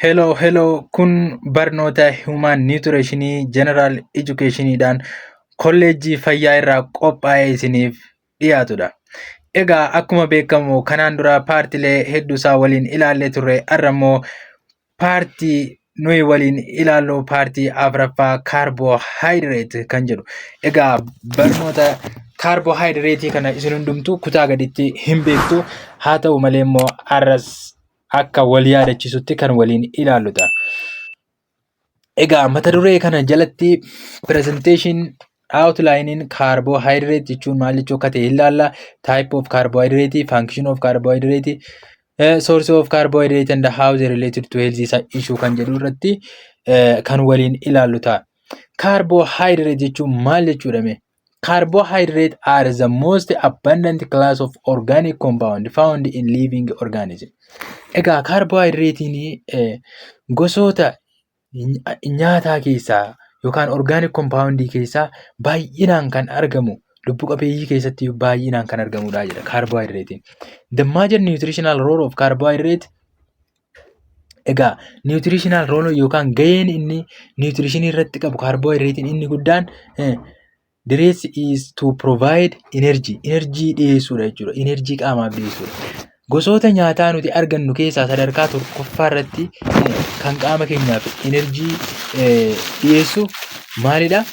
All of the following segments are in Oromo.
Hello, kun barnoota Human Nutrition General Educationidhaan kolleejjii fayyaa irraa qophaa'ee isiniif dhiyaatudha. Egaa akkuma beekamu kanaan dura paartiilee hedduu isaa waliin ilaallee turre. Har'a immoo paartii nuyi waliin ilaallu paartii afuraffaa kaarboohayidireetii kan jedhu. Egaa barnoota kaarboohayidireetii kana isin hundumtuu kutaa gaditti hin beektu. Haa ta'u malee immoo har'as akka wal yaadachiisutti kan waliin ilaalludha. Egaa mata duree kana jalatti presentation outlining carbohydrate jechuun maal jechuu akka ta'e ilaalla. Type of carbohydrate, function of carbohydrate, source of carbohydrate and how they related to health issue kan jedhu irratti kan waliin ilaallu ta'a. Carbohydrate jechuun maal jechuudha? Carbohydrates are the most abundant class of organic compound found in living organism. Egaa carbohydrate'n gosoota nyaataa keessaa yookaan organic compound keessaa baay'inaan kan argamu, lubbu qabeeyyii keessatti baay'inaan kan argamudha jedha carbohydrate'n. The major nutritional role of carbohydrate, egaa nutritional role yookaan gaheen inni nutrition irratti qabu carbohydrate'n inni guddaan Dress is to provide energy dhiyeessuudha jechuudha. Energy qaamaaf dhiyeessuudha. Gosoota nyaataa nuti argannu keessaa sadarkaa tokkoffaa irratti kan qaama keenyaaf energy dhiyeessu maalidha?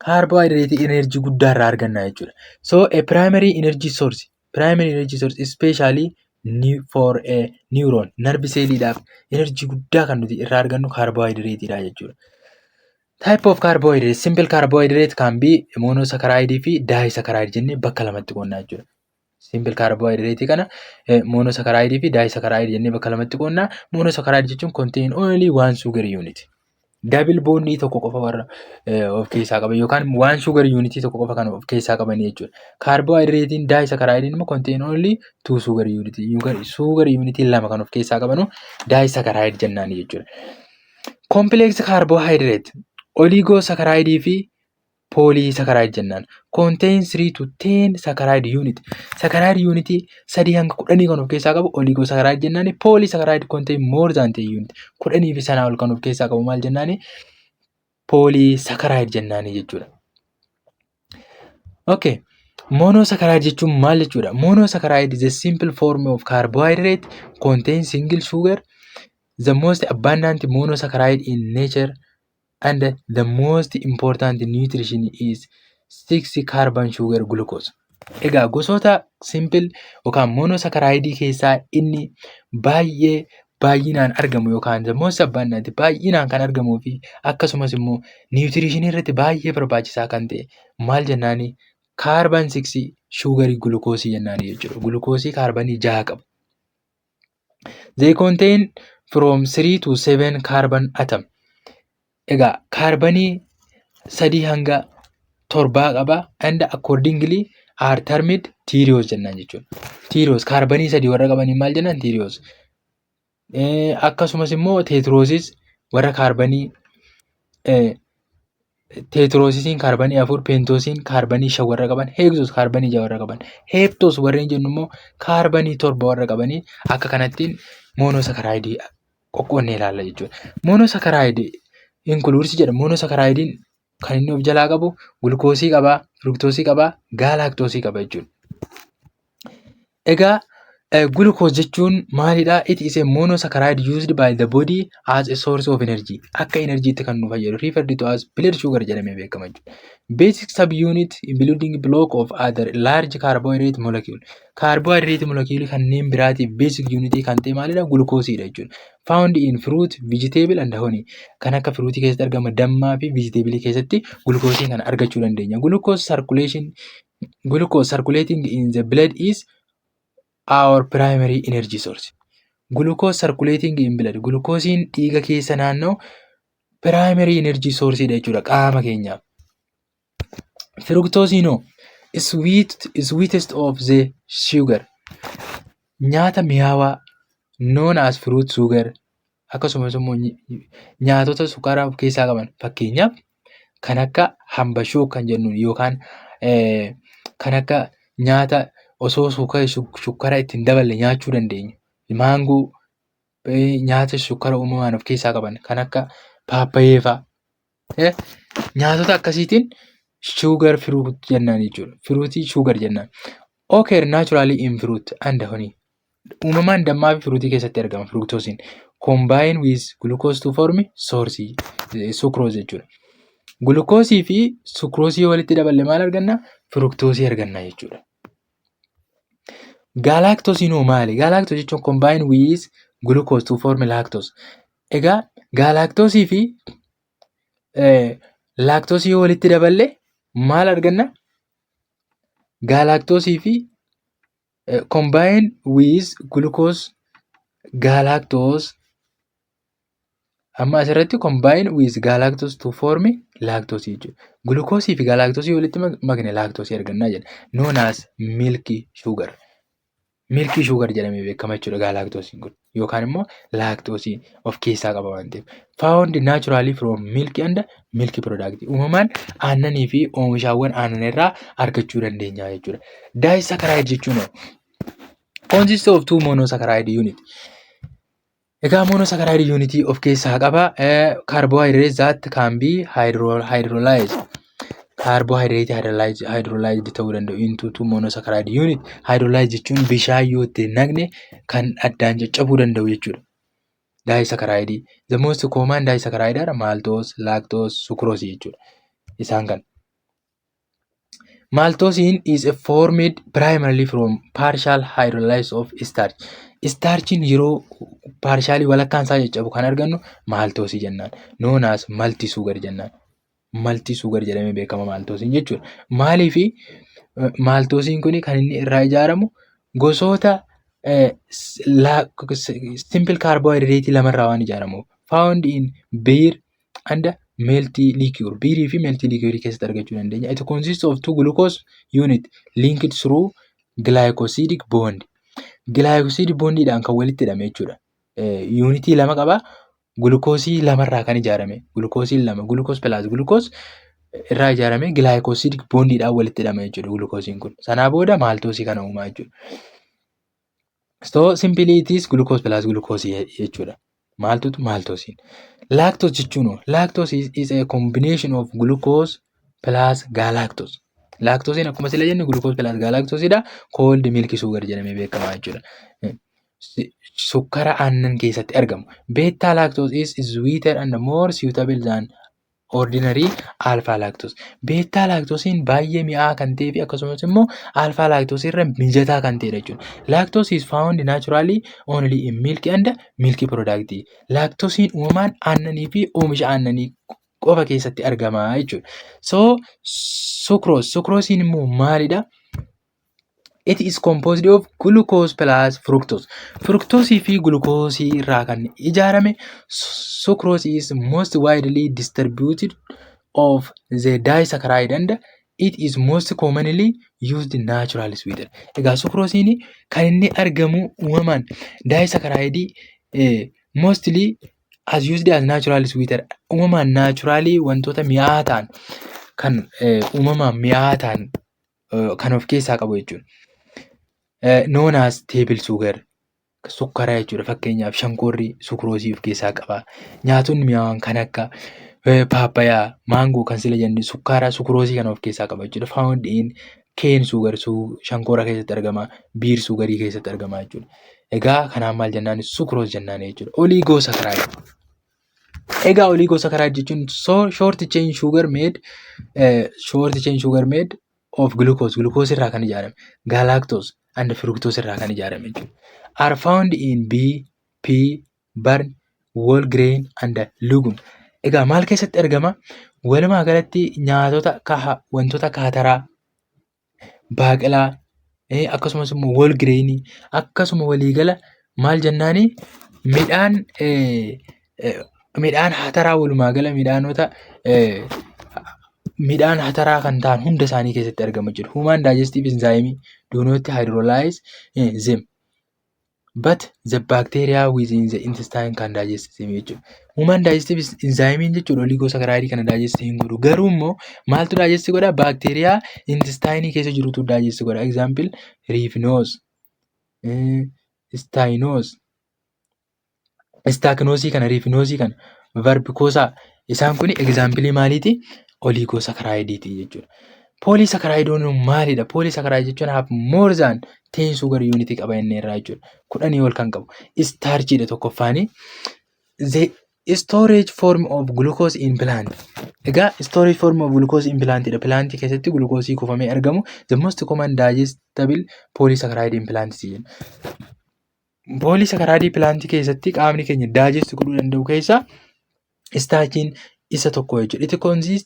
Carbohydrate energy guddaa irraa arganna jechuudha. So a primary energy source especially for a neuron, narbi seeliidhaaf energy guddaa kan nuti irraa argannu carbohydrate'dha jechuudha. Type of carbohydrate, simple carbohydrate can be monosaccharide fi disaccharide jennee bakka lamatti qoonnaa jechuudha. Simple carbohydrate kana monosaccharide fi disaccharide jennee bakka lamatti qoonnaa. Monosaccharide jechuun contain only one sugar unit. Double bond tokko qofa warra of keessaa qaban yookaan one sugar unit tokko qofa kan of keessaa qaban jechuudha. Carbohydrate'n disaccharide immoo contain only two sugar unit. Sugar unit lama kan of keessaa qabanu disaccharide jennaan jechuudha. Complex carbohydrate, oligosaccharide fi polysaccharide jennaan. Contain 3 to 10 saccharide unit. Saccharide unit 3 hanga 10 kan of keessaa qabu oligosaccharide jennaan. Polysaccharide contain more than 10 unit. 10 fi sanaa ol kan of keessaa qabu maal jennaan? Polysaccharide jennaan jechuudha. Okay. Monosaccharide jechuun maal jechuudha? Monosaccharide is a simple form of carbohydrate contain single sugar. The most abundant monosaccharide in nature and the most important nutrition is 6 carbon sugar glucose. Egaa gosoota simple yookaan monosaccharide keessaa inni baay'inaan argamu yookaan the most abundant baay'inaan kan argamuu fi akkasumas immoo nutrition irratti baay'ee barbaachisaa kan ta'e maal jennaani? Carbon 6 sugar glucose jennaani jechuudha. Glucose kaarbanii 6 qabu. They contain from 3 to 7 carbon atom. Egaa kaarbanii 3 hanga 7 qaba and accordingly are termed tiriose jennaan jechuudha. Tiriose kaarbanii 3 warra qabanii maal jennaan? Tiriose. Akkasumas immoo tetroosis warra kaarbanii tetroosisiin kaarbanii 4, pentoosiin kaarbanii 5 warra qaban, hexoos kaarbanii 6 warra qaban, heptoos warreen jennu immoo kaarbanii 7 warra qabanii akka kanattiin monosaccharide qoqqoonnee ilaalla jechuudha. Monosaccharide includes jedha. Monosaccharide kan inni of jalaa qabu glukoosii qabaa, fruktoosii qabaa, gaalaaktoosii qaba jechuudha. Egaa glucose jechuun maalidha? It is a monosaccharide used by the body as a source of energy. Akka enerjiitti kan nu fayyadu referred to as blood sugar jedhamee beekama jechuudha. Basic subunit building block of other large carbohydrate molecule. Carbohydrate molecule kanneen biraatiif basic unit kan ta'e maalidha? Glucoseedha jechuudha. Found in fruit, vegetable and honey. Kan akka fruitii keessatti argama, dammaa fi vegetable keessatti glucosee kana argachuu dandeenya. Glucose circulating in the blood is our primary energy source. Glucose circulating in blood. Glucoseen dhiiga keessa naannoo primary energy source dha jechuudha qaama keenyaaf. Fructose sweetest of the sugar. Nyaata mi'aawaa known as fruit sugar. Akkasumas immoo nyaatota sukkaara of keessaa qaban fakkeenyaaf kan akka hambashoo kan jennu yookaan kan akka nyaata osoo sukkaara ittiin daballe nyaachuu dandeenya. Maangoo nyaata sukkara uumamaan of keessaa qaban kan akka paappayee fa'a. Nyaatota akkasiitiin sugar fruit jennaan jechuudha. Fruitii sugar jennaan. Occur naturally in fruit and honey. Uumamaan dammaa fi fruitii keessatti argama fructosiin. Combine with glucose to form sucrose jechuudha. Gulukoosii fi sukroosii walitti daballe maal arganna? Fructosii arganna jechuudha. Galactosiin hoo maali? Galactose jechuun combine with glucose to form lactose. Egaa galactosii fi lactosii walitti daballe maal arganna? Galactosii fi combine with glucose galactose. Amma asirratti combine with galactose to form lactose jechuudha. Gulukoosii fi galactosii walitti makne lactose argannaa jedha. Known as milky sugar. Milky sugar jedhamee beekama jechuudha galactosiin kun. Yookaan immoo lactosii of keessaa qaba waan ta'eef. Found naturally from milk and milk product. Uumamaan aannanii fi oomishaawwan aannan irraa argachuu dandeenya jechuudha. Disaccharide jechuun consists of two monosaccharide unit. Egaa monosaccharide unity of keessaa qaba. Carbohydrates that can be hydrolyzed. Carbohydrate hydrolyzed ta'uu danda'u into two monosaccharide unit. Hydrolyzed jechuun bishaan yoo itti naqne kan addaan caccabuu danda'u jechuudha. Disaccharide. The most common disaccharide are maltose, lactose, sucrose jechuudha. Isaan kan. Maltosine is formed primarily from partial hydrolysis of starch. Starchiin yeroo partially walakkaan isaa caccabu kan argannu maltosii jennaan. Known as multi sugar jennaan. Multi sugar jedhamee beekama maltosiin jechuudha. Maaliifi maltosiin kun kan inni irraa ijaaramu gosoota simple carbohydrate lamarraa waan ijaaramuuf. Found in beer and melty liquor. Biirii fi melty liquor keessatti argachuu dandeenya. It consists of two glucose unit linked through glycosidic bond. Glycosidic bondiidhaan kan walitti hidhame jechuudha. Unitii lama qaba. Gulukoosii lamarraa kan ijaarame. Gulukoosiin lama. Gulukoos plus gulukoos irraa ijaarame glycosidic bondiidhaan walitti hidhame jechuudha gulukoosiin kun. Sanaa booda maaltoosii kana uumaa jechuudha. So simply it is glucose plus glucose jechuudha. Maaltutu maaltoosiin. Lactose jechuun lactose is a combination of glucose plus galactose. Lactosiin akkuma sila jennu glucose plus galactoseedha. Cold milk sugar jedhamee beekama jechuudha. Sukkara aannan keessatti argamu. Beta lactose is sweeter and more suitable than ordinary alpha lactose. Beta lactosiin baay'ee mi'aa kan ta'ee fi akkasumas immoo alpha lactose irra mijataa kan ta'edha jechuudha. Lactose is found naturally only in milk and milk product. Lactosiin uumamaan aannanii fi oomisha aannanii qofa keessatti argama jechuudha. So sucrose. Sucrosiin immoo maalidha? It is composed of glucose plus fructose. Fructose fi glucose irraa kan ijaarame. Sucrose is most widely distributed of the disaccharide and it is most commonly used natural sweeter. Egaa sucrosiin kan inni argamu uumamaan disaccharide mostly as used as natural sweeter. Uumamaan naturally wantoota mi'aa ta'an kan uumamaan mi'aa ta'an kan of keessaa qabu jechuudha. Known as table sugar. Sukkara jechuudha. Fakkeenyaaf shankoorri sukuroosii of keessaa qaba. Nyaatonni mi'aawaan kan akka paappayaa, maangoo kan sila jennu sukkara sukuroosii kan of keessaa qaba jechuudha. Found in cane sugar shankoora keessatti argama. Beer sugarii keessatti argama jechuudha. Egaa kanaan maal jennaan sukuroos jennaan jechuudha. Oligosaccharide. Egaa oligosaccharide jechuun short chain sugar made of glucose. Glucose irraa kan ijaarame. Galactose and fructose irraa kan ijaarame jechuudha. Are found in bee, pea, barn, whole grain and legum. Egaa maal keessatti argama? Walumaa galatti nyaatota wantoota kaataraa, baaqelaa, akkasumas immoo whole grain akkasuma waliigala maal jennaani midhaan hataraa walumaa gala midhaan hataraa kan ta'an hunda isaanii keessatti argama jechuudha. Human digestive enzyme do not hydrolyze them. But the bacteria within the intestine can digest them jechuudha. Human digestive enzyme jechuudha oligosaccharide kana digest hin godhu. Garuu immoo maaltu digest godha? Bacteria intestine keessa jirutu digest godha. Example ribinose, steinose, Istaakinoosii kana, riifinoosii kana, varbikoosaa isaan kun egzaampilii maaliiti? Oliigoosakaraayidiiti jechuudha. Pooliisakaraayidoo'n maalidha? Pooliisakaraayid jechuun have more than 10 sugar unit qaba inni irraa jechuudha. 10 ol kan qabu. Istaarchiidha tokkoffaani. The storage form of glucose in plant. Egaa storage form of glucose in plantidha. Plantii keessatti glukoosii kuufamee argamu. The most common digestible polysaccharide in plants jenna. Polysaccharide plantii keessatti qaamni keenya digest godhuu danda'u keessaa starchiin isa tokko jechuudha.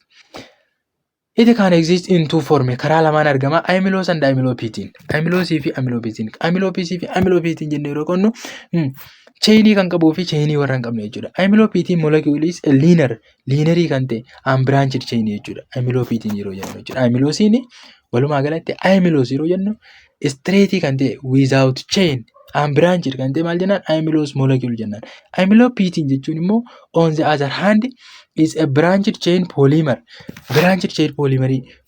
It can exist in two forms. Karaa lamaan argama. Amylose and amylopectin. Amylose fi amylopectin. Amylopectin fi amylopectin jennee yeroo qonnu chainii kan qabuu fi chainii warra hin qabne jechuudha. Amylopectin molecule is linear kan ta'e unbranched chain jechuudha. Amylopectin yeroo jennu jechuudha. Amylosiin walumaa galatti amylose yeroo jennu straight kan ta'e without chain unbranched kan ta'e maal jennaan? Amylose molecule jennaan. Amylopectin jechuun immoo on the other hand is a branched chain polymer. Branched chain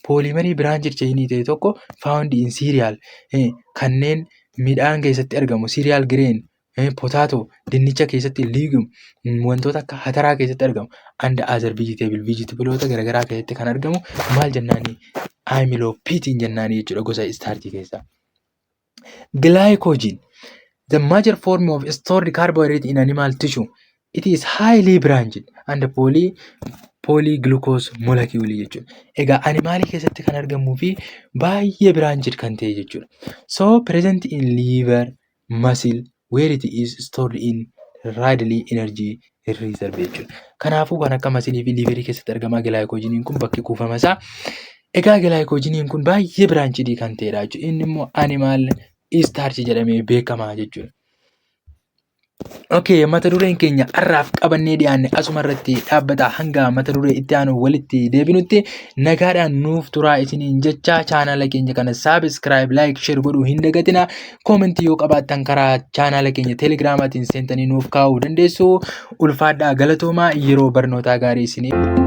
polymerii branched chainii ta'e tokko found in cereal kanneen midhaan keessatti argamu cereal grain, potato, dinnicha keessatti, legume, wantoota akka hataraa keessatti argamu and other vegetabiloota garaagaraa keessatti kan argamu maal jennaani? Amylopectin jennaani jechuudha gosa starchii keessaa. Glycogen, the major form of stored carbohydrate in animal tissue. It is highly branched and polyglucose molecule jechuudha. Egaa animaalii keessatti kan argamuu fi baay'ee branched kan ta'e jechuudha. So present in liver, muscle, where it is stored in readily energy reserve jechuudha. Kanaafuu kan akka masilii fi liverii keessatti argama glycogeniin kun bakki kuufama isaa. Egaa glycogeniin kun baay'ee branched kan ta'edha jechuudha. Inni immoo animal starch jedhamee beekama jechuudha. Okay, mata dureen keenya har'aaf qabannee dhiyaanne asuma irratti dhaabbata. Hanga mata duree itti aanu walitti deebinutti nagaadhaan nuuf turaa isiniin jecha chaanala keenya kana subscribe, like, share godhuu hin dagatina. Comment yoo qabaattan karaa chaanala keenya telegiraamaatiin seentanii nuuf kaa'uu dandeessu. Ulfaadhaa galatoomaa, yeroo barnootaa gaarii isiniif.